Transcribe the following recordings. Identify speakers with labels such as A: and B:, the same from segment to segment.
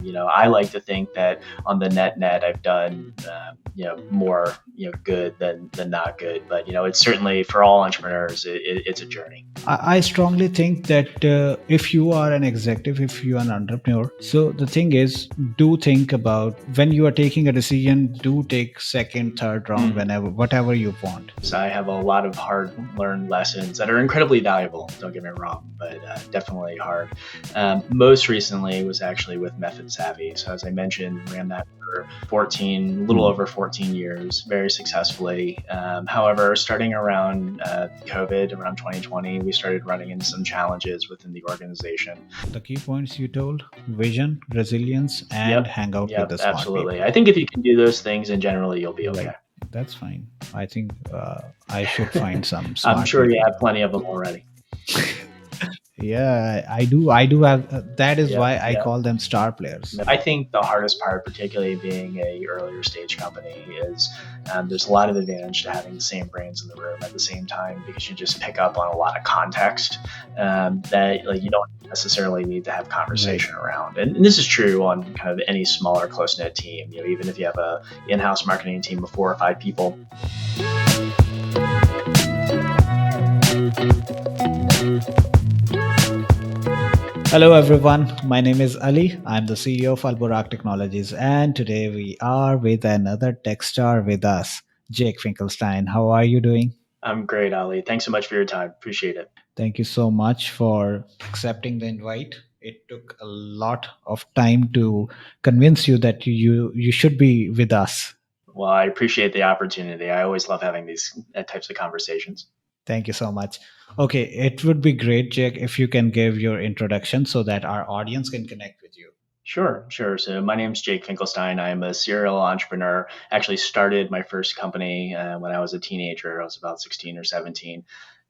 A: I like to think that on the net, I've done, more, good than not good. But, it's certainly for all entrepreneurs, it's a journey.
B: I strongly think that if you are an executive, if you are an entrepreneur, so the thing is, do think about when you are taking a decision, do take second, third round,
A: Mhm.
B: whenever, whatever you want.
A: So I have a lot of hard learned lessons that are incredibly valuable. Don't get me wrong, but definitely hard. Most recently was actually with Method Savvy. So as I mentioned, ran that for 14, a little
B: Hmm.
A: over 14 years, very successfully. However, starting around COVID, around 2020, we started running into some challenges within the organization.
B: The key points you told: vision, resilience, and
A: Yep,
B: hang out with
A: yep,
B: the smart
A: absolutely.
B: people.
A: I think if you can do those things, in general, you'll be okay.
B: Right. That's fine. I think I should find some
A: I'm
B: smart
A: sure you
B: people.
A: have plenty of them already.
B: Yeah, I do. I do have. That is
A: Yep,
B: why I
A: yep.
B: call them star players.
A: I think the hardest part, particularly being a earlier stage company, is there's a lot of advantage to having the same brains in the room at the same time because you just pick up on a lot of context that like you don't necessarily need to have
B: Right.
A: conversation around. And this is true on kind of any smaller close knit team. Even if you have a in-house marketing team of 4 or 5 people.
B: Hello, everyone. My name is Ali. I'm the CEO of Al-Burraq Technologies, and today we are with another tech star with us, Jake Finkelstein. How are you doing?
A: I'm great, Ali. Thanks so much for your time. Appreciate it.
B: Thank you so much for accepting the invite. It took a lot of time to convince you that you should be with us.
A: Well, I appreciate the opportunity. I always love having these types of conversations.
B: Thank you so much. Okay, it would be great, Jake, if you can give your introduction so that our audience can connect with you.
A: Sure, sure. So my name's Jake Finkelstein. I'm a serial entrepreneur. Actually started my first company when I was a teenager. I was about 16 or 17.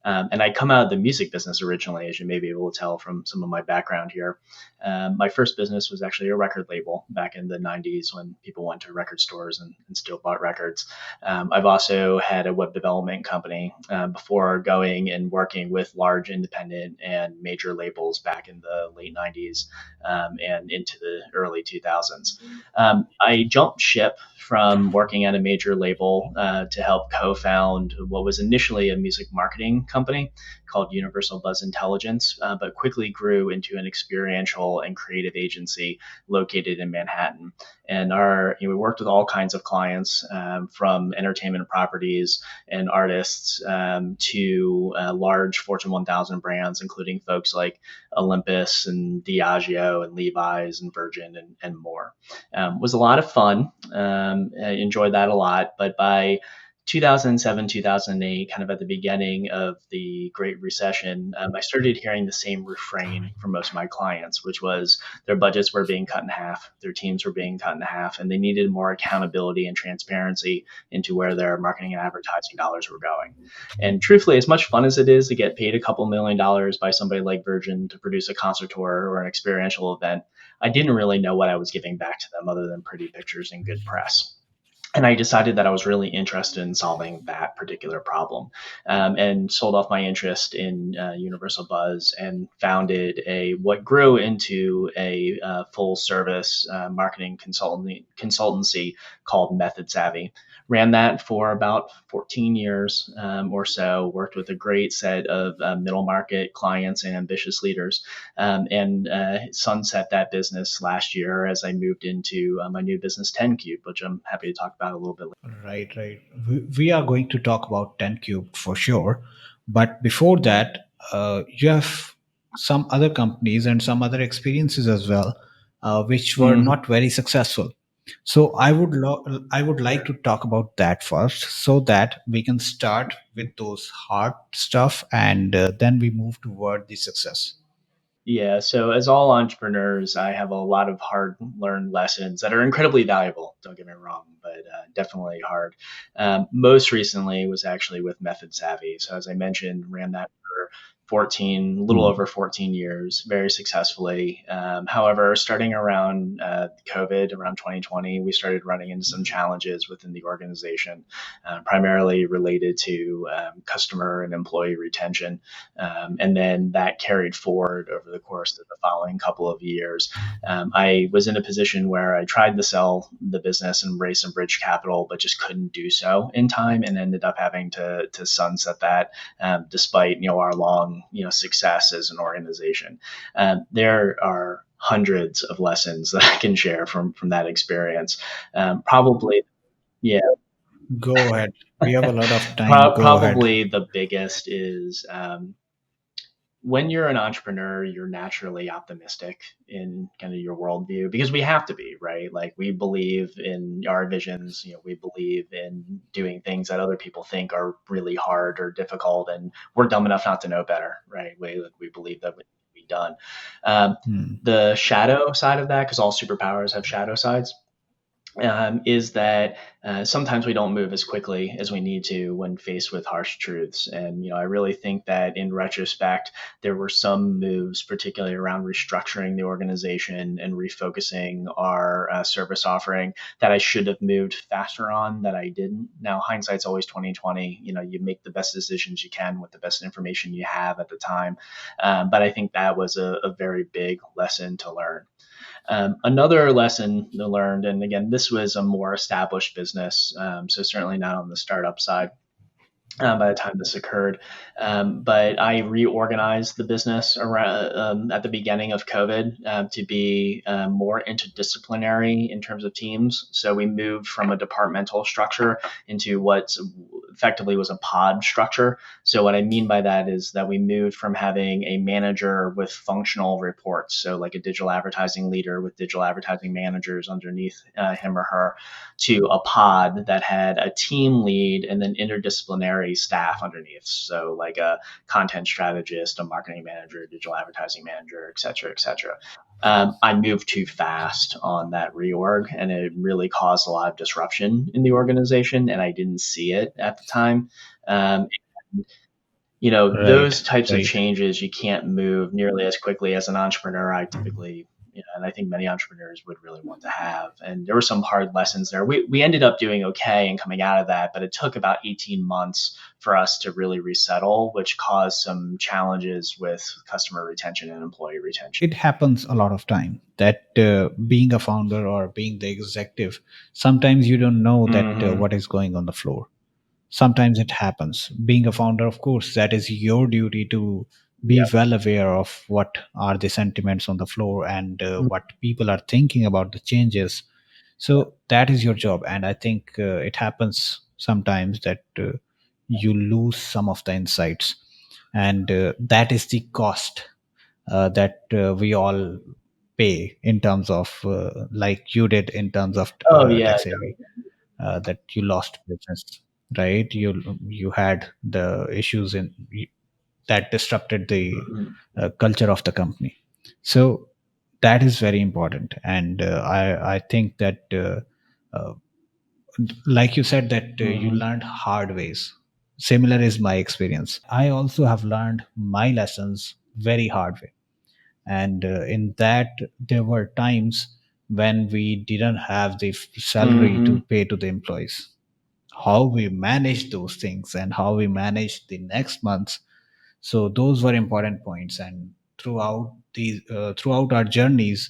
A: And I come out of the music business originally, as you may be able to tell from some of my background here. My first business was actually a record label back in the 90s when people went to record stores and still bought records. I've also had a web development company before going and working with large independent and major labels back in the late 90s and into the early 2000s. I jumped ship from working at a major label to help co-found what was initially a music marketing company called Universal Buzz Intelligence, but quickly grew into an experiential and creative agency located in Manhattan. And we worked with all kinds of clients, from entertainment properties and artists to large Fortune 1000 brands, including folks like Olympus and Diageo and Levi's and Virgin and more. Was a lot of fun. I enjoyed that a lot. But by 2007, 2008, kind of at the beginning of the Great Recession, I started hearing the same refrain from most of my clients, which was their budgets were being cut in half, their teams were being cut in half, and they needed more accountability and transparency into where their marketing and advertising dollars were going. And truthfully, as much fun as it is to get paid a couple $1 million by somebody like Virgin to produce a concert tour or an experiential event, I didn't really know what I was giving back to them other than pretty pictures and good press. And I decided that I was really interested in solving that particular problem, and sold off my interest in Universal Buzz and founded a what grew into a full service marketing consultancy called Method Savvy. Ran that for about 14 years or so. Worked with a great set of middle market clients and ambitious leaders, and sunset that business last year as I moved into my new business, 10 Cube, which I'm happy to talk about a little bit later.
B: Right, right. We are going to talk about 10 cubed for sure. But before that, you have some other companies and some other experiences as well, which were
A: Mm,
B: not very successful. So I would like
A: sure.
B: to talk about that first, so that we can start with those hard stuff, and then we move toward the success.
A: Yeah. So, as all entrepreneurs, I have a lot of hard learned lessons that are incredibly valuable. Don't get me wrong, but definitely hard. Most recently was actually with Method Savvy. So, as I mentioned, ran that for 14, a little
B: Hmm.
A: over 14 years, very successfully. However, starting around COVID, around 2020, we started running into some challenges within the organization, primarily related to customer and employee retention. And then that carried forward over the course of the following couple of years. I was in a position where I tried to sell the business and raise some bridge capital, but just couldn't do so in time, and ended up having to sunset that, despite our long success as an organization. There are hundreds of lessons that I can share from that experience. Probably, yeah,
B: Go ahead. We have a lot of time. Go ahead.
A: probably the biggest is, when you're an entrepreneur, you're naturally optimistic in kind of your worldview, because we have to be, right? Like, we believe in our visions, we believe in doing things that other people think are really hard or difficult, and we're dumb enough not to know better, right? We believe that we can be done. Um,
B: Hmm.
A: the shadow side of that, because all superpowers have shadow sides, is that sometimes we don't move as quickly as we need to when faced with harsh truths. And I really think that in retrospect, there were some moves, particularly around restructuring the organization and refocusing our service offering, that I should have moved faster on, that I didn't. Now, hindsight's always 2020. You make the best decisions you can with the best information you have at the time. But I think that was a very big lesson to learn. Another lesson learned, and again, this was a more established business, so certainly not on the startup side by the time this occurred. But I reorganized the business around, at the beginning of COVID, to be more interdisciplinary in terms of teams. So we moved from a departmental structure into what effectively was a pod structure. So what I mean by that is that we moved from having a manager with functional reports, so like a digital advertising leader with digital advertising managers underneath him or her, to a pod that had a team lead and then interdisciplinary staff underneath. So like a content strategist, a marketing manager, digital advertising manager, et cetera, et cetera. I moved too fast on that reorg, and it really caused a lot of disruption in the organization, and I didn't see it at the time. Um,
B: Right.
A: those types of
B: Right.
A: changes you can't move nearly as quickly as an entrepreneur. I typically, and I think many entrepreneurs would really want to have. And there were some hard lessons there. We ended up doing okay and coming out of that, but it took about 18 months for us to really resettle, which caused some challenges with customer retention and employee retention.
B: It happens a lot of time that being a founder or being the executive, sometimes you don't know that
A: Hmm.
B: what is going on the floor. Sometimes it happens. Being a founder, of course, that is your duty to be
A: Yeah.
B: well aware of what are the sentiments on the floor and what people are thinking about the changes. So that is your job, and I think it happens sometimes that you lose some of the insights, and that is the cost that we all pay in terms of like you did in terms of
A: Oh, yeah.
B: tech savvy, that you lost business, right? You had the issues in that disrupted the
A: Mhm.
B: culture of the company. So that is very important, and I think that uh, like you said that you
A: Mhm.
B: learned hard ways. Similar is my experience. I also have learned my lessons very hard way, and in that there were times when we didn't have the salary to
A: Mhm.
B: pay to the employees. How we managed those things and how we managed the next months, so those were important points, and throughout our journeys,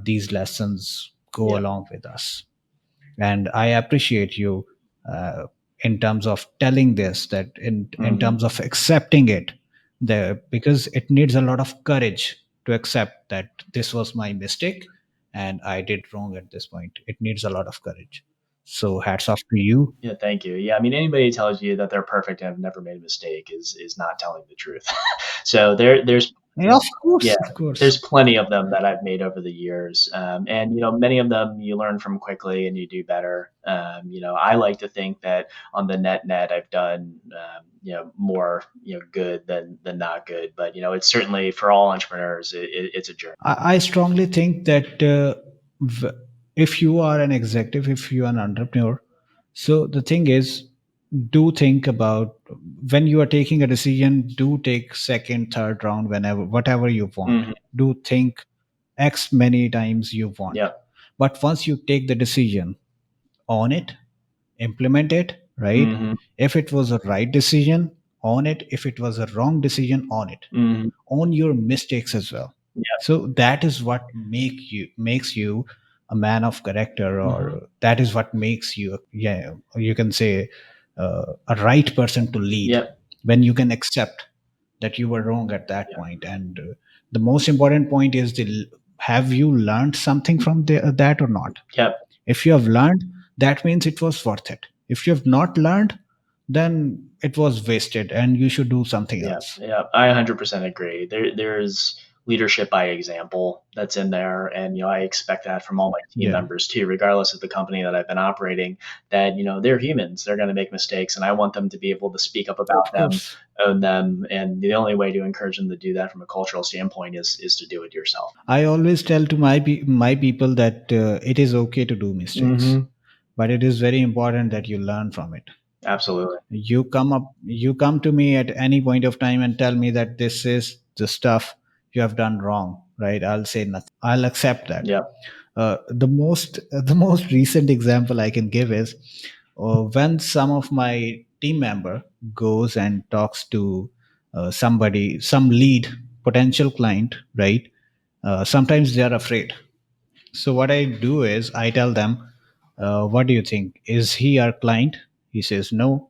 B: these lessons go
A: Yeah.
B: along with us. And I appreciate you uh, in terms of telling this, that in
A: Mhm.
B: terms of accepting it, there, because it needs a lot of courage to accept that this was my mistake and I did wrong at this point. It needs a lot of courage. So hats off to you.
A: Yeah, thank you. Yeah, I mean, anybody who tells you that they're perfect and have never made a mistake is not telling the truth. So there's
B: Yeah, of
A: yeah,
B: course, of
A: there's
B: course.
A: plenty of them that I've made over the years, and many of them you learn from quickly and you do better. I like to think that on the net I've done more good than not good, but it's certainly for all entrepreneurs it's a journey.
B: I strongly think that v- if you are an executive, if you are an entrepreneur, so the thing is, do think about, when you are taking a decision, do take second, third round, whenever, whatever you want.
A: Hmm.
B: Do think X many times you want.
A: Yep.
B: But once you take the decision, own it, implement it, right?
A: Hmm.
B: If it was a right decision, own it. If it was a wrong decision, own it.
A: Hmm.
B: Own your mistakes as well.
A: Yep.
B: So that is what makes you a man of character,
A: Hmm.
B: or that is what makes you, yeah, you can say, a right person to lead,
A: Yep.
B: when you can accept that you were wrong at that
A: Yep.
B: point. And the most important point is, have you learned something from that or not?
A: Yep.
B: If you have learned, that means it was worth it. If you have not learned, then it was wasted and you should do something
A: Yeah,
B: else.
A: yeah, I 100% agree. There's leadership by example that's in there, and I expect that from all my team
B: Yeah,
A: members too, regardless of the company that I've been operating. That they're humans, they're going to make mistakes, and I want them to be able to speak up about
B: of
A: them,
B: course.
A: own them, and the only way to encourage them to do that from a cultural standpoint is to do it yourself.
B: I always tell to my people that it is okay to do mistakes,
A: Hmm.
B: but it is very important that you learn from it.
A: Absolutely.
B: You come to me at any point of time and tell me that this is the stuff you have done wrong, right? I'll say nothing. I'll accept that.
A: Yep.
B: The most recent example I can give is, when some of my team member goes and talks to somebody, some lead potential client, right? Sometimes they are afraid. So what I do is I tell them, "What do you think? Is he our client?" He says no.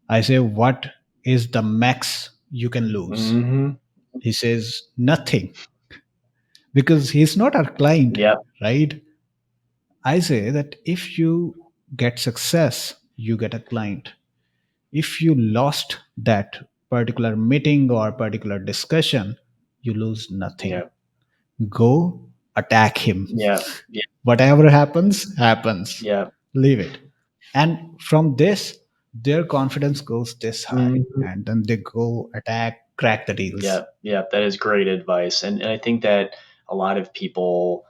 B: I say, "What is the max you can lose?"
A: Hmm.
B: He says nothing, because he's not our client,
A: Yep.
B: right? I say that if you get success, you get a client. If you lost that particular meeting or particular discussion, you lose nothing.
A: Yep.
B: Go attack him.
A: Yep. Yep.
B: Whatever happens, happens.
A: Yep.
B: Leave it. And from this, their confidence goes this high.
A: Mhm.
B: And then they go attack, crack the deals.
A: Yeah, yeah, that is great advice, and I think that a lot of people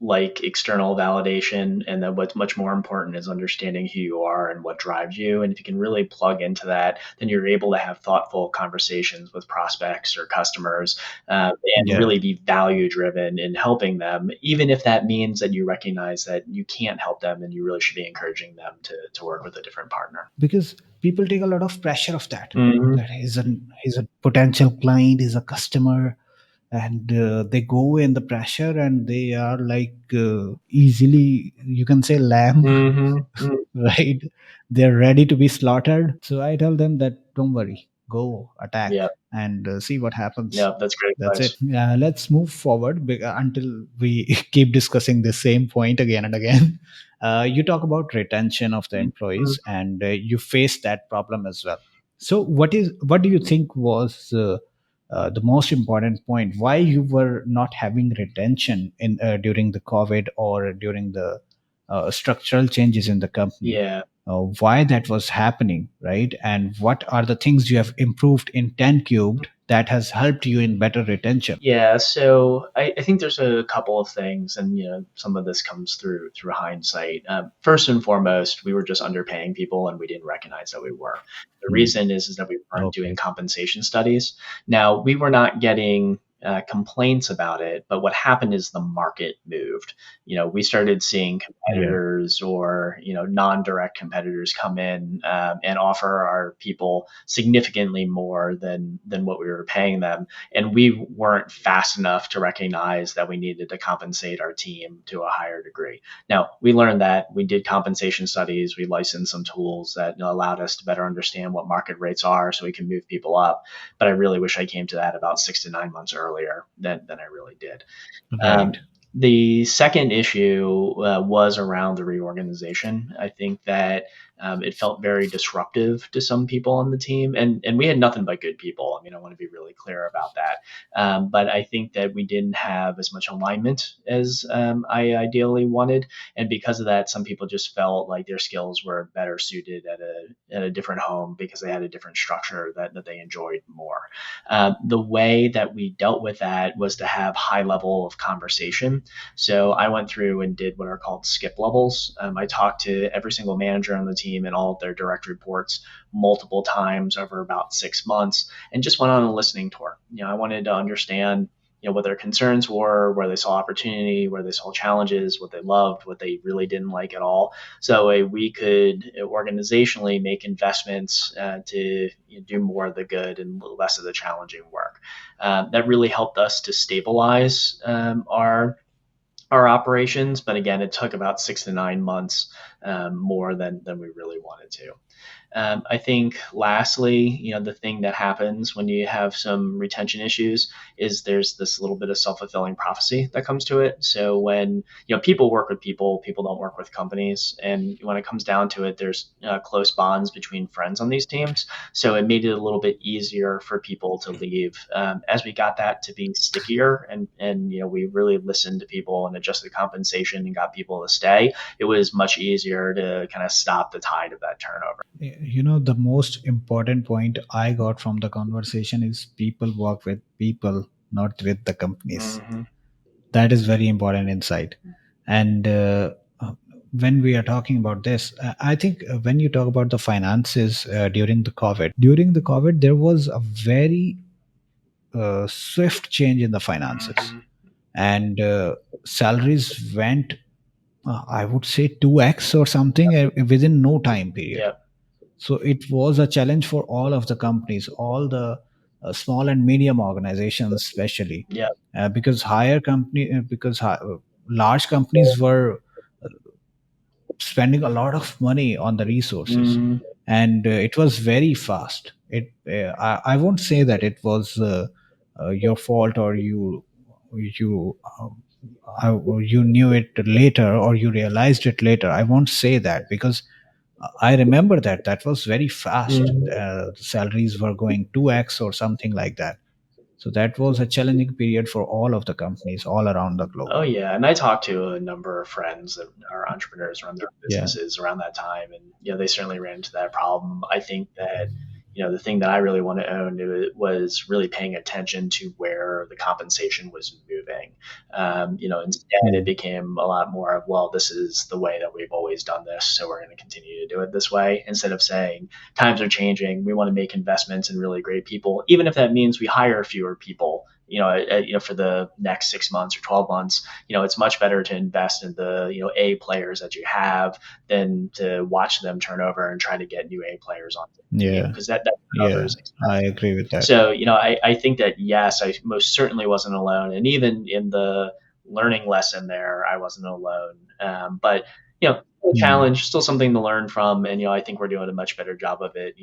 A: like external validation, and that what's much more important is understanding who you are and what drives you. And if you can really plug into that, then you're able to have thoughtful conversations with prospects or customers, and
B: Yeah.
A: really be value driven in helping them, even if that means that you recognize that you can't help them, and you really should be encouraging them to work with a different partner.
B: Because people take a lot of pressure of that.
A: Hmm.
B: That he's a potential client, he's a customer, and they go in the pressure and they are like, easily, you can say, lamb,
A: Hmm.
B: right? They're ready to be slaughtered. So I tell them that don't worry, go attack
A: Yeah,
B: and see what happens.
A: yeah, that's great
B: That's it.
A: advice.
B: Let's move forward until we keep discussing the same point again and again. You talk about retention of the
A: Mhm.
B: employees, and you face that problem as well. So, what do you think was the most important point? Why you were not having retention in during the COVID, or during the structural changes in the company?
A: Yeah.
B: Why that was happening, right? And what are the things you have improved in 10 cubed that has helped you in better retention?
A: Yeah, so I think there's a couple of things, and some of this comes through hindsight. First and foremost, we were just underpaying people, and we didn't recognize that we were. The
B: Hmm.
A: reason is that we weren't doing
B: Okay.
A: compensation studies. Now we were not getting complaints about it, but what happened is the market moved. We started seeing
B: Yeah.
A: competitors, or non-direct competitors come in, and offer our people significantly more than what we were paying them, and we weren't fast enough to recognize that we needed to compensate our team to a higher degree. Now, we learned that, we did compensation studies, we licensed some tools that allowed us to better understand what market rates are so we can move people up. But I really wish I came to that about 6 to 9 months earlier than I really did.
B: Right.
A: The second issue was around the reorganization. I think that it felt very disruptive to some people on the team, and we had nothing but good people. I mean, I want to be really clear about that. But I think that we didn't have as much alignment as I ideally wanted, and because of that, some people just felt like their skills were better suited at a different home because they had a different structure that they enjoyed more. The way that we dealt with that was to have high level of conversation. So I went through and did what are called skip levels. I talked to every single manager on the team and all of their direct reports multiple times over about 6 months, and just went on a listening tour. I wanted to understand what their concerns were, where they saw opportunity, where they saw challenges, what they loved, what they really didn't like at all. So we could organizationally make investments to do more of the good and less of the challenging work. That really helped us to stabilize our operations, but again, it took about 6 to 9 months more than we really wanted to. I think lastly, the thing that happens when you have some retention issues is there's this little bit of self-fulfilling prophecy that comes to it. So when, people work with people, people don't work with companies. And when it comes down to it, there's close bonds between friends on these teams. So it made it a little bit easier for people to leave. As we got that to be stickier and we really listened to people and adjusted compensation and got people to stay, it was much easier to kind of stop the tide of that turnover.
B: The most important point I got from the conversation is people work with people, not with the companies.
A: Mm-hmm.
B: That is very important insight. And when we are talking about this, I think when you talk about the finances during the COVID, there was a very swift change in the finances,
A: Mm-hmm.
B: and salaries went, I would say, 2x or something within no time period.
A: Yep.
B: So it was a challenge for all of the companies, all the small and medium organizations, especially
A: Yep.
B: because large companies were spending a lot of money on the resources,
A: Mm-hmm.
B: and it was very fast. I won't say that it was your fault, or you you knew it later, or you realized it later. I won't say that, because I remember that was very fast.
A: Mm-hmm.
B: Salaries were going 2x or something like that. So that was a challenging period for all of the companies all around the globe.
A: Oh yeah, and I talked to a number of friends that are entrepreneurs, run their
B: Yeah.
A: businesses around that time, and they certainly ran into that problem. I think that the thing that I really want to own was really paying attention to where the compensation was moving. Instead it
B: Mm.
A: became a lot more of, well, this is the way that we've always done this, so we're going to continue to do it this way. Instead of saying times are changing, we want to make investments in really great people, even if that means we hire fewer people for the next 6 months or 12 months. It's much better to invest in the A players that you have than to watch them turn over and try to get new A players on the team,
B: Yeah.
A: because that turnover
B: Yeah.
A: is
B: I
A: expensive.
B: agree with that.
A: So I think that, yes, I most certainly wasn't alone, and even in the learning lesson there, I wasn't alone. But a
B: Mm.
A: challenge, still something to learn from, and I think we're doing a much better job of it.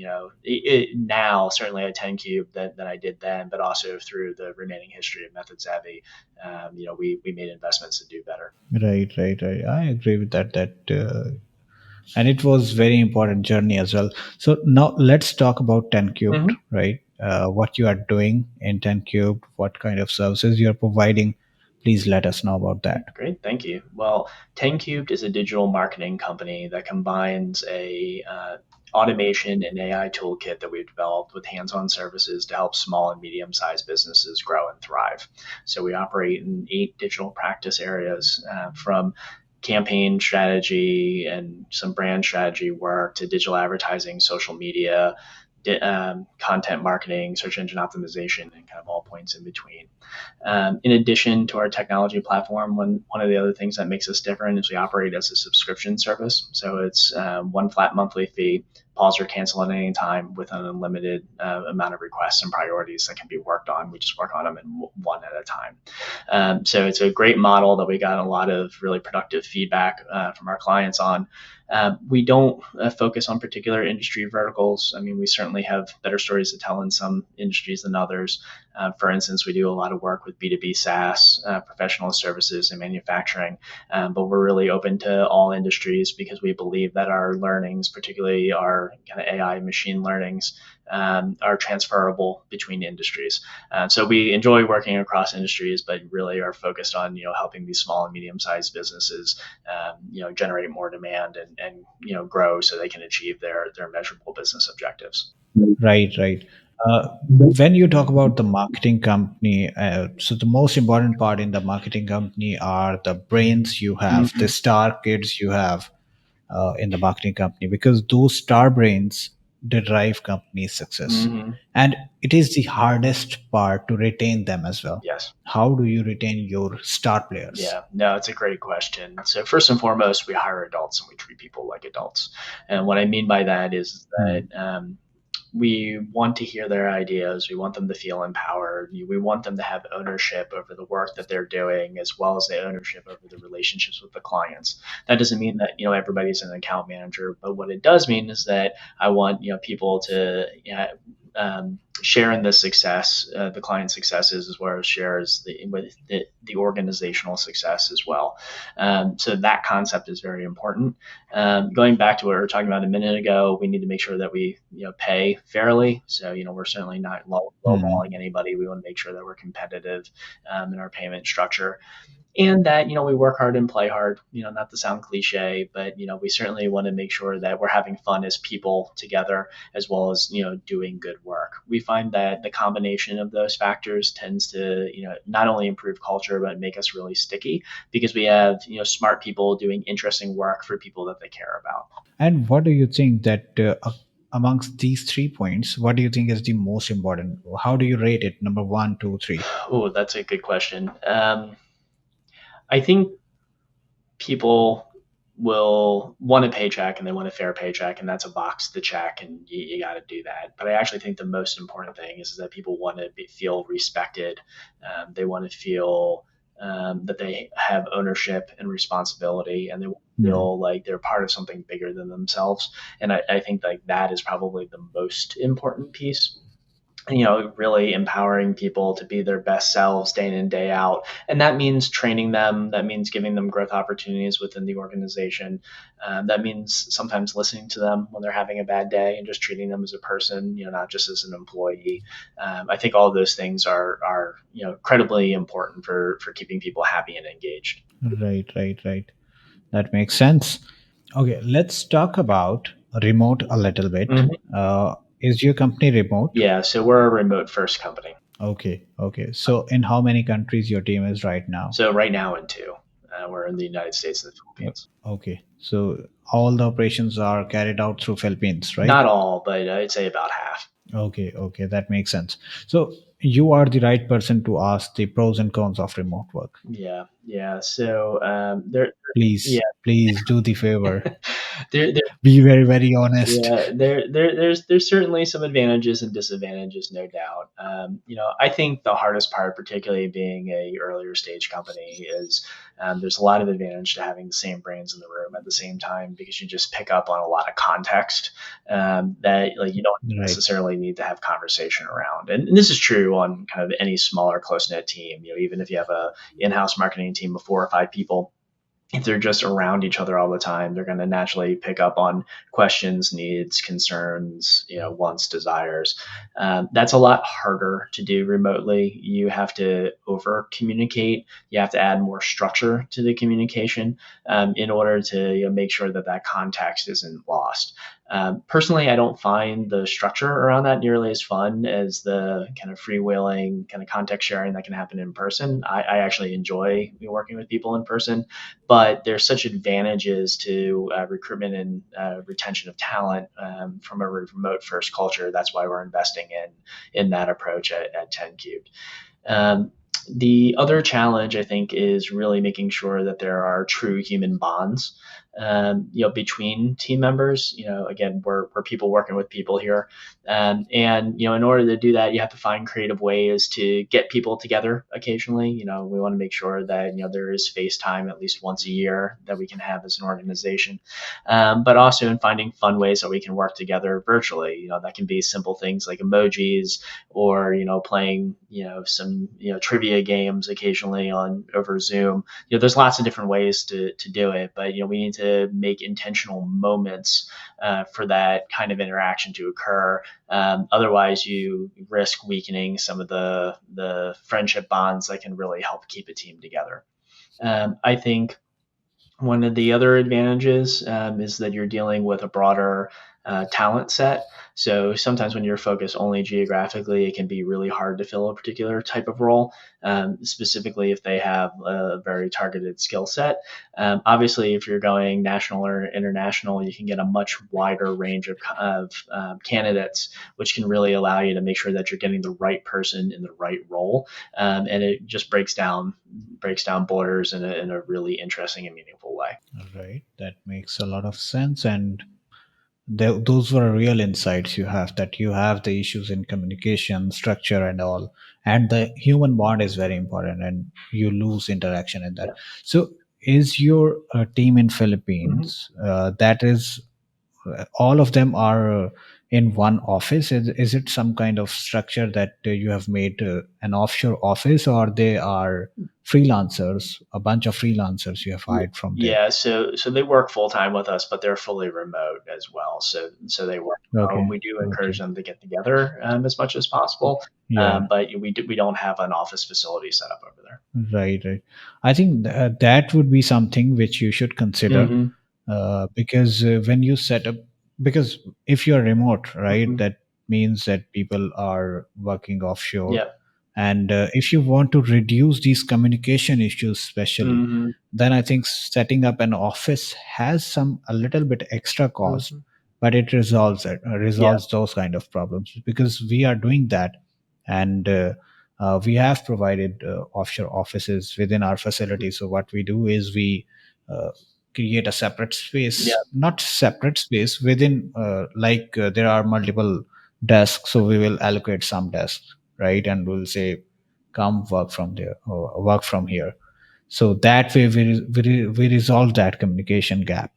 A: Now, certainly at 10 Cube than I did then, but also through the remaining history of Method Savvy, we made investments to do better.
B: Right, right, right. I agree with that. And it was very important journey as well. So now let's talk about 10 cubed,
A: Hmm.
B: right? What you are doing in 10 cubed, what kind of services you're providing. Please let us know about that.
A: Great, thank you. Well, 10 Cubed is a digital marketing company that combines a automation and AI toolkit that we've developed with hands-on services to help small and medium-sized businesses grow and thrive. So we operate in 8 digital practice areas, from campaign strategy and some brand strategy work to digital advertising, social media, content marketing, search engine optimization, and kind of all points in between. In addition to our technology platform, one of the other things that makes us different is we operate as a subscription service. So it's one flat monthly fee, pause or cancel at any time with an unlimited amount of requests and priorities that can be worked on. We just work on them in one at a time. So it's a great model that we got a lot of really productive feedback from our clients on. We don't focus on particular industry verticals. I mean, we certainly have better stories to tell in some industries than others. For instance, we do a lot of work with B2B SaaS, professional services, and manufacturing, but we're really open to all industries because we believe that our learnings, particularly our kind of AI machine learnings, are transferable between industries. So we enjoy working across industries, but really are focused on helping these small and medium-sized businesses generate more demand and grow so they can achieve their measurable business objectives.
B: Right, right. When you talk about the marketing company, so the most important part in the marketing company are the brains you have, the
A: Mm-hmm.
B: star kids you have. in the marketing company, because those star brains derive company success.
A: Hmm.
B: And it is the hardest part to retain them as well.
A: Yes.
B: How do you retain your star players?
A: Yeah, no, it's a great question. So first and foremost, we hire adults and we treat people like adults. And what I mean by that is
B: Hmm.
A: that we want to hear their ideas. We want them to feel empowered. We want them to have ownership over the work that they're doing, as well as the ownership over the relationships with the clients. That doesn't mean that everybody's an account manager, but what it does mean is that I want people to share in the success, the client successes, as well as shares the organizational success as well. So that concept is very important. Going back to what we were talking about a minute ago, we need to make sure that we pay fairly. So we're certainly not
B: Hmm.
A: lowballing anybody. We want to make sure that we're competitive in our payment structure, and that we work hard and play hard. Not to sound cliche, but we certainly want to make sure that we're having fun as people together, as well as doing good work. We find that the combination of those factors tends to not only improve culture but make us really sticky, because we have smart people doing interesting work for people that they care about.
B: And what do you think that amongst these 3 points, what do you think is the most important? How do you rate it? Number one, two, three.
A: Oh, that's a good question. I think people will want a paycheck and they want a fair paycheck, and that's a box to check, and you got to do that. But I actually think the most important thing is that people want to feel respected. They want to feel that they have ownership and responsibility, and they want to
B: Hmm.
A: feel like they're part of something bigger than themselves. And I think like that is probably the most important piece. Really empowering people to be their best selves day in and day out. And that means training them. That means giving them growth opportunities within the organization. That means sometimes listening to them when they're having a bad day and just treating them as a person, not just as an employee. I think all of those things are incredibly important for keeping people happy and engaged.
B: Right, right, right. That makes sense. Okay, let's talk about remote a little bit.
A: Mhm.
B: Is your company remote?
A: Yeah, so we're a remote first company.
B: Okay, okay. So, in how many countries your team is right now?
A: So right now in two, we're in the United States and the Philippines.
B: Okay, so all the operations are carried out through Philippines, right?
A: Not all, but I'd say about half.
B: Okay, okay, that makes sense. So, you are the right person to ask the pros and cons of remote work.
A: Yeah, yeah. So yeah,
B: Please, please do the favor.
A: there,
B: Be very, very honest.
A: yeah, there's certainly some advantages and disadvantages, no doubt. I think the hardest part, particularly being a earlier stage company, is there's a lot of advantage to having the same brains in the room at the same time, because you just pick up on a lot of context that like you don't
B: Right.
A: necessarily need to have conversation around. And this is true on kind of any smaller close knit team. Even if you have a in-house marketing team of 4 or 5 people, if they're just around each other all the time, they're going to naturally pick up on questions, needs, concerns, wants, desires. That's a lot harder to do remotely. You have to over communicate. You have to add more structure to the communication in order to make sure that that context isn't lost. Personally, I don't find the structure around that nearly as fun as the kind of freewheeling kind of context sharing that can happen in person. I actually enjoy working with people in person, but there's such advantages to recruitment and retention of talent from a remote first culture. That's why we're investing in that approach at 10 Cubed. Um, the other challenge, I think, is really making sure that there are true human bonds, between team members. Again, we're people working with people here, and in order to do that, you have to find creative ways to get people together occasionally. We want to make sure that there is FaceTime at least once a year that we can have as an organization, but also in finding fun ways that we can work together virtually. That can be simple things like emojis, or playing some trivia games occasionally on over Zoom. There's lots of different ways to do it, but we need to make intentional moments for that kind of interaction to occur. Otherwise, you risk weakening some of the friendship bonds that can really help keep a team together. I think one of the other advantages is that you're dealing with a broader talent set. So sometimes when you're focused only geographically, it can be really hard to fill a particular type of role, specifically if they have a very targeted skill set. Obviously, if you're going national or international, you can get a much wider range of candidates, which can really allow you to make sure that you're getting the right person in the right role, and it just breaks down borders in a really interesting and meaningful way.
B: Right. That makes a lot of sense. And those were real insights you have, that you have the issues in communication, structure, and all. And the human bond is very important, and you lose interaction in that.
A: Yeah.
B: So, is your team in
A: Mhm.
B: Philippines? That is, all of them are in one office. Is it some kind of structure that you have made an offshore office, or they are freelancers, a bunch of freelancers you have hired from there?
A: Yeah, so they work full time with us, but they're fully remote as well. So they work from home.
B: Okay.
A: We do encourage
B: Okay.
A: them to get together as much as possible,
B: Yeah.
A: but we don't have an office facility set up over there.
B: Right, right. I think that would be something which you should consider,
A: Hmm.
B: because when you set up, because if you're remote, right,
A: Hmm.
B: that means that people are working offshore.
A: Yep.
B: And if you want to reduce these communication issues, especially,
A: Hmm.
B: then I think setting up an office has some a little bit extra cost,
A: Hmm.
B: but it
A: Yeah.
B: resolves those kind of problems, because we are doing that. And we have provided offshore offices within our facility. So what we do is we uh, create a separate
A: Yeah.
B: space, not separate space within, there are multiple desks, so we will allocate some desks, right, and we'll say, come work from there or work from here. So that way we resolve that communication gap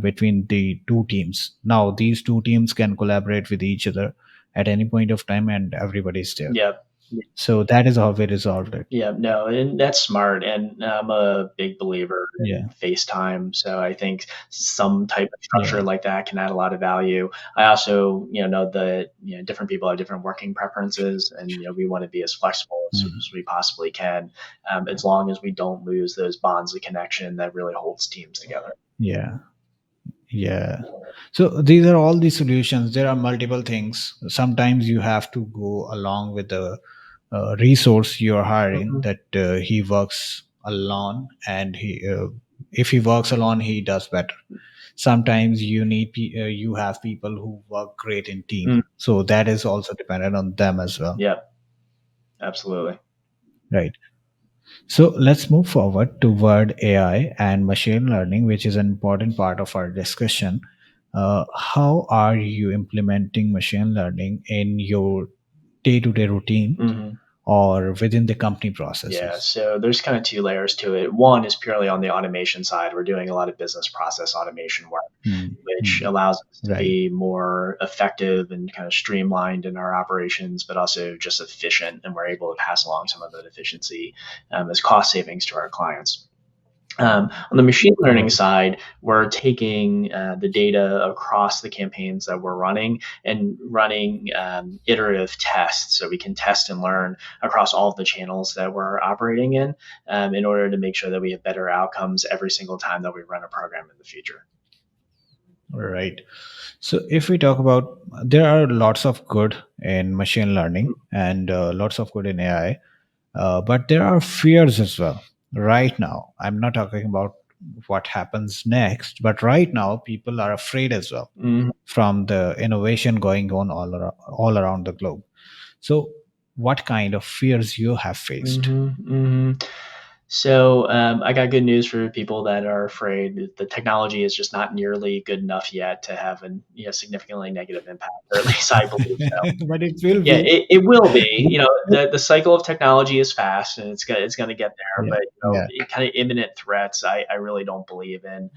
B: between the two teams. Now these two teams can collaborate with each other at any point of time, and everybody's there.
A: Yep.
B: So that is how we resolved it.
A: Yeah, no, and that's smart. And I'm a big believer
B: Yeah.
A: in FaceTime. So I think some type of structure
B: Yeah.
A: like that can add a lot of value. I also, know that different people have different working preferences, and we want to be as flexible as
B: Mhm.
A: we possibly can, as long as we don't lose those bonds of connection that really holds teams together.
B: Yeah. Yeah. So these are all the solutions. There are multiple things. Sometimes you have to go along with the resource you're hiring,
A: Hmm.
B: that he works alone, and if he works alone, he does better. Sometimes you have people who work great in team.
A: Mm,
B: So that is also dependent on them as well,
A: yeah, absolutely.
B: right? So let's move forward toward AI and machine learning, which is an important part of our discussion. How are you implementing machine learning in your day-to-day routine
A: Hmm.
B: or within the company
A: Yeah,
B: processes?
A: so there's kind of two layers to it. One is purely on the automation side. We're doing a lot of business process automation work,
B: Hmm.
A: which
B: Hmm.
A: allows us to
B: Right.
A: be more effective and kind of streamlined in our operations, but also just efficient. And we're able to pass along some of that efficiency as cost savings to our clients. On the machine learning
B: Right.
A: side, we're taking the data across the campaigns that we're running and running iterative tests, so we can test and learn across all of the channels that we're operating in order to make sure that we have better outcomes every single time that we run a program in the future.
B: Right. So if we talk about, there are lots of good in machine learning and lots of good in AI, but there are fears as well. Right now, I'm not talking about what happens next, but right now, people are afraid as well
A: Mm-hmm.
B: from the innovation going on all around the globe. So, what kind of fears you have faced?
A: Hmm. Hmm. So I got good news for people that are afraid. The technology is just not nearly good enough yet to have a significantly negative impact, or at least I believe so.
B: But it will
A: Yeah,
B: be.
A: it will be. The cycle of technology is fast, and it's gonna get there.
B: Yeah,
A: But
B: yeah,
A: kind of imminent threats, I really don't believe in,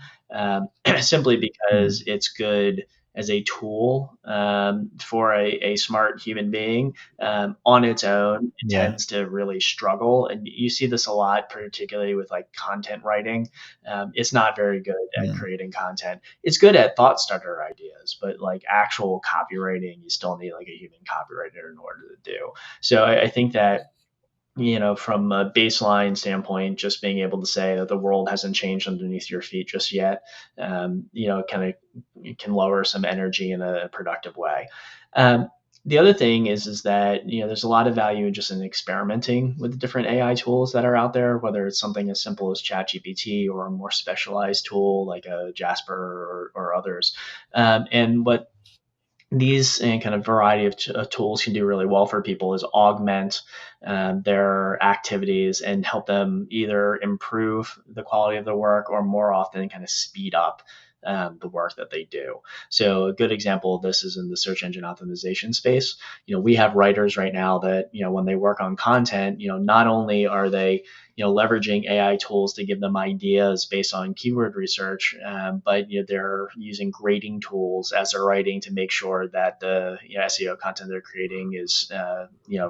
A: simply because
B: mm,
A: it's good as a tool for a smart human being. On its own, it
B: yeah,
A: tends to really struggle, and you see this a lot, particularly with like content writing. It's not very good at
B: mm,
A: creating content. It's good at thought starter ideas, but like actual copywriting, you still need like a human copywriter in order to do. So I think that from a baseline standpoint, just being able to say that the world hasn't changed underneath your feet just yet, kind of can lower some energy in a productive way. Um, the other thing is that there's a lot of value just in experimenting with the different AI tools that are out there, whether it's something as simple as ChatGPT or a more specialized tool like a Jasper or others. And what these and kind of variety of tools can do really well for people is augment their activities and help them either improve the quality of their work or more often kind of speed up the work that they do. So a good example of this is in the search engine optimization space. We have writers right now that when they work on content, not only are they leveraging AI tools to give them ideas based on keyword research, but they're using grading tools as they're writing to make sure that the SEO content they're creating is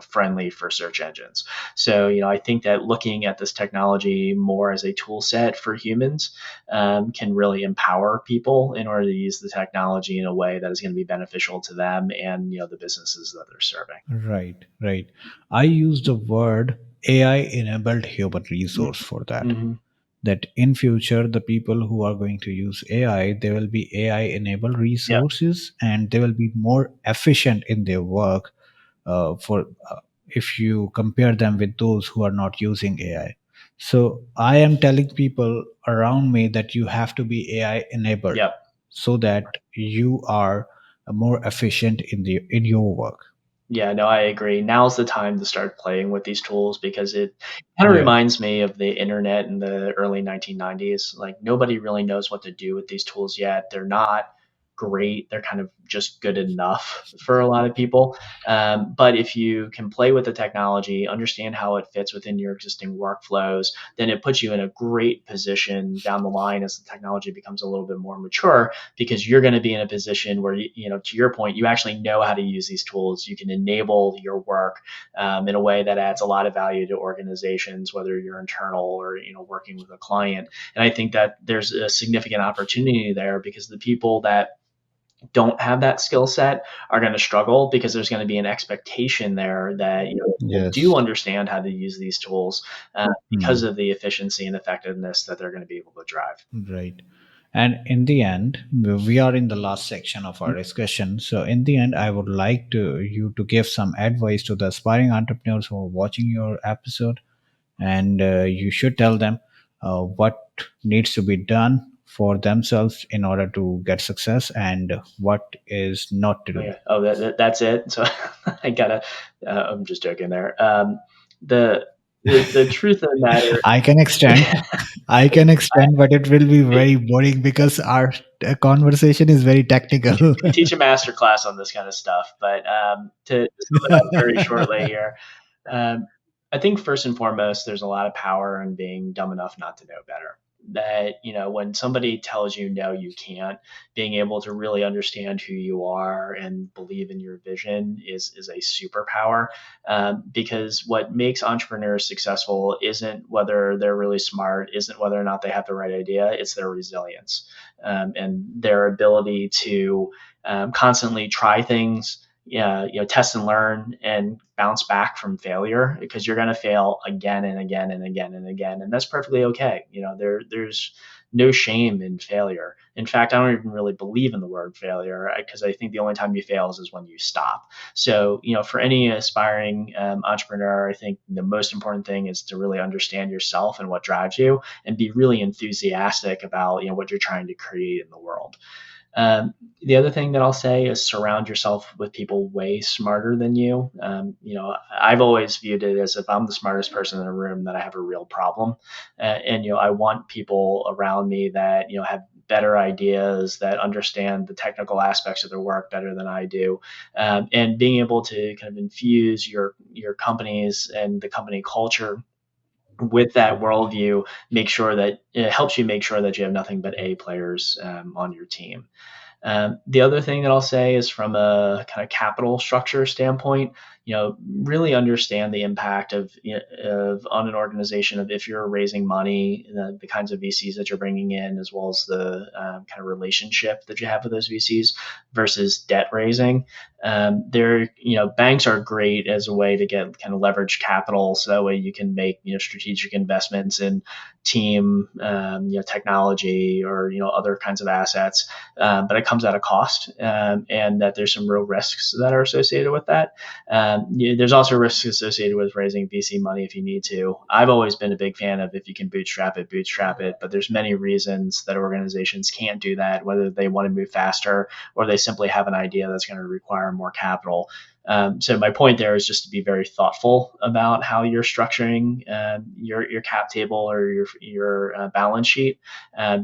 A: friendly for search engines. So I think that looking at this technology more as a tool set for humans can really empower people in order to use the technology in a way that is going to be beneficial to them and the businesses that they're serving.
B: Right, right. I use the word AI enabled human resource for that.
A: Mm-hmm.
B: That in future the people who are going to use AI, they will be AI enabled
A: Yep.
B: resources and they will be more efficient in their work for if you compare them with those who are not using AI. So I am telling people around me that you have to be AI enabled
A: Yep.
B: so that you are more efficient in your work.
A: Yeah, no, I agree. Now's the time to start playing with these tools because it kind of
B: Yeah.
A: reminds me of the internet in the early 1990s. Like nobody really knows what to do with these tools yet. They're not great. They're kind of just good enough for a lot of people. But if you can play with the technology, understand how it fits within your existing workflows, then it puts you in a great position down the line as the technology becomes a little bit more mature because you're going to be in a position where to your point, you actually know how to use these tools. You can enable your work in a way that adds a lot of value to organizations, whether you're internal or working with a client. And I think that there's a significant opportunity there because the people that don't have that skill set are going to struggle because there's going to be an expectation there that people do
B: Yes.
A: understand how to use these tools because
B: Hmm.
A: of the efficiency and effectiveness that they're going to be able to drive.
B: Right. And in the end, we are in the last section of our discussion. So in the end, I would like to you to give some advice to the aspiring entrepreneurs who are watching your episode, and you should tell them what needs to be done for themselves in order to get success and what is not to do.
A: Okay. Oh, that's it. So I gotta. I'm just joking there. The, the truth of the matter.
B: I can extend. I can extend, but it will be very boring because our conversation is very technical.
A: We could teach a master class on this kind of stuff, but to sum it up very shortly here, um, I think first and foremost, there's a lot of power in being dumb enough not to know better. That when somebody tells you no, you can't, being able to really understand who you are and believe in your vision is a superpower. Because what makes entrepreneurs successful isn't whether they're really smart, isn't whether or not they have the right idea, it's their resilience and their ability to constantly try things, test and learn and bounce back from failure because you're going to fail again and again and again and again, and that's perfectly okay. There's no shame in failure. In fact, I don't even really believe in the word failure because I think the only time you fail is when you stop. So, for any aspiring entrepreneur, I think the most important thing is to really understand yourself and what drives you, and be really enthusiastic about what you're trying to create in the world. The other thing that I'll say is surround yourself with people way smarter than you. I've always viewed it as if I'm the smartest person in the room, that I have a real problem, and I want people around me that have better ideas, that understand the technical aspects of their work better than I do, and being able to kind of infuse your companies and the company culture with that worldview, make sure that it helps you make sure that you have nothing but A players on your team. The other thing that I'll say is from a kind of capital structure standpoint, really understand the impact of on an organization of if you're raising money, the kinds of VCs that you're bringing in, as well as the kind of relationship that you have with those VCs versus debt raising. Banks are great as a way to get kind of leverage capital, so that way you can make strategic investments in team, technology, or other kinds of assets. But it comes at a cost, and that there's some real risks that are associated with that. There's also risks associated with raising VC money if you need to. I've always been a big fan of if you can bootstrap it, bootstrap it. But there's many reasons that organizations can't do that, whether they want to move faster or they simply have an idea that's going to require more capital. So my point there is just to be very thoughtful about how you're structuring your cap table or your balance sheet,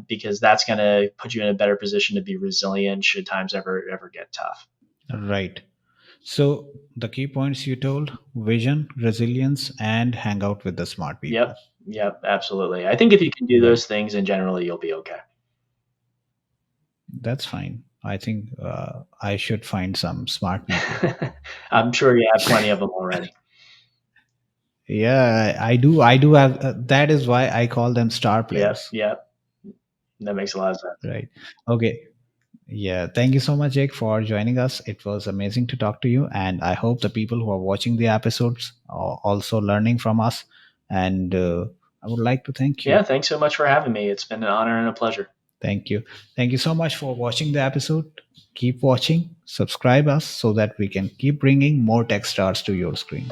A: because that's going to put you in a better position to be resilient should times ever get tough.
B: Right. So the key points you told: vision, resilience, and hang out with the smart people.
A: Yep, yep, absolutely. I think if you can do
B: Right.
A: those things, and generally you'll be okay.
B: That's fine. I think I should find some smart people.
A: I'm sure you have plenty of them already.
B: Yeah, I do. I do have. That is why I call them star
A: Yep,
B: players.
A: yep, that makes a lot of sense.
B: Right. Okay. Yeah. Thank you so much, Jake, for joining us. It was amazing to talk to you. And I hope the people who are watching the episodes are also learning from us. And I would like to thank
A: Yeah,
B: you.
A: thanks so much for having me. It's been an honor and a pleasure.
B: Thank you. Thank you so much for watching the episode. Keep watching, subscribe us so that we can keep bringing more tech stars to your screen.